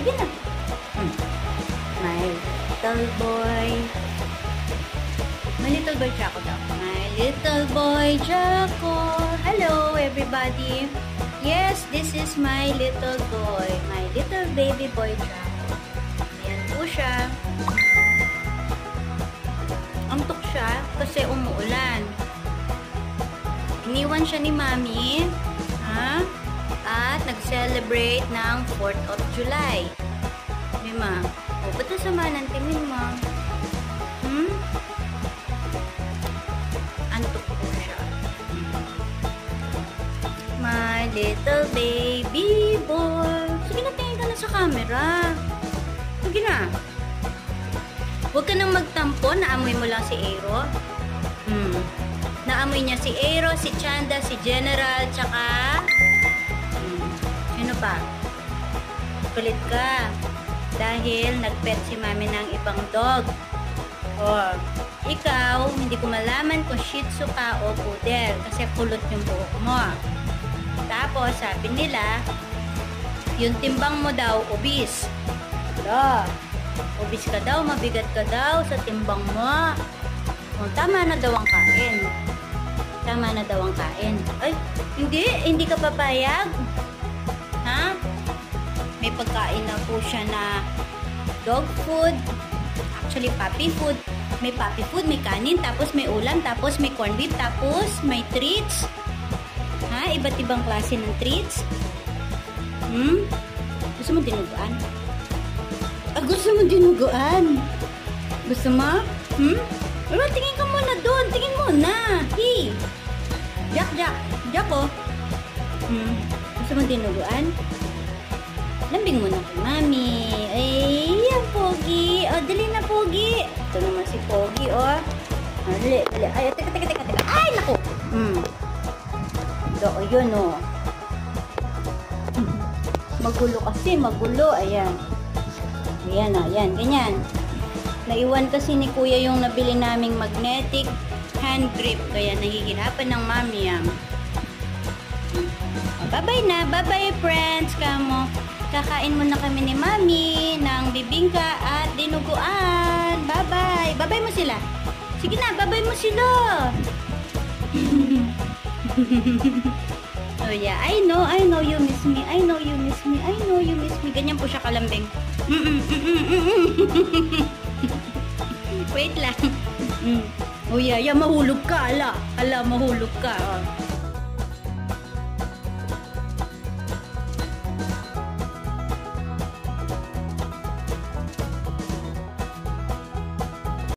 Sige na. My little boy. My little boy Jaco daw. My little boy Jaco. Hello, everybody. Yes, this is my little boy. My little baby boy Jaco. Ayan po siya. Antok siya kasi umuulan. Iniwan siya ni Mami. At nag-celebrate ng 4th of July. Di ma? O, ba't nasama ng tingin mo? Antok po siya. My little baby boy. Sige na, tingin ka na sa camera. Sige na. Huwag ka nang magtampo. Naamoy mo lang si Aero. Naamoy niya si Aero, si Chanda, si General, tsaka... Sino pa? Kulit ka. Dahil nagpet si Mami ng ibang dog. O, ikaw, hindi ko malaman kung Shih Tzu ka o Poodle kasi kulot yung buhok mo. Tapos, sabi nila, yung timbang mo daw, obese. Obese ka daw, mabigat ka daw sa timbang mo. O, tama na daw ang kain. Tama na daw ang kain. Ay, hindi ka papayag? Ha? May pagkain na po siya na dog food. Actually, puppy food. May puppy food, may kanin, tapos may ulam, tapos may corned beef, tapos may treats. Ha? Iba't ibang klase ng treats. Gusto mo dinuguan? Gusto mo dinuguan? Gusto mo? Wala, tingin ka muna doon. Tingin muna. Hey! Jack oh. Gusto mo dinuguan? Lambing mo na kay Mami. Ay, yan, Pogi. O, dali na, Pogi. Ito naman si Pogi, o. Dali. Ay, teka. Ay, naku. O, yun, o. Magulo kasi, magulo. Ayan. Ayan, ganyan. Naiwan kasi ni Kuya yung nabili naming magnetic hand grip. Kaya nahihirapan ng Mami yan. Bye-bye na. Bye-bye, friends. Kamo. Kakain muna kami ni Mami ng bibingka at dinuguan. Bye-bye. Bye-bye mo sila. Sige na, bye-bye mo sila. Oh yeah, I know you miss me. I know you miss me. Ganyan po siya kalambing. Wait lang. Oh yeah, mahulog ka. Ala, mahulog ka. Oh.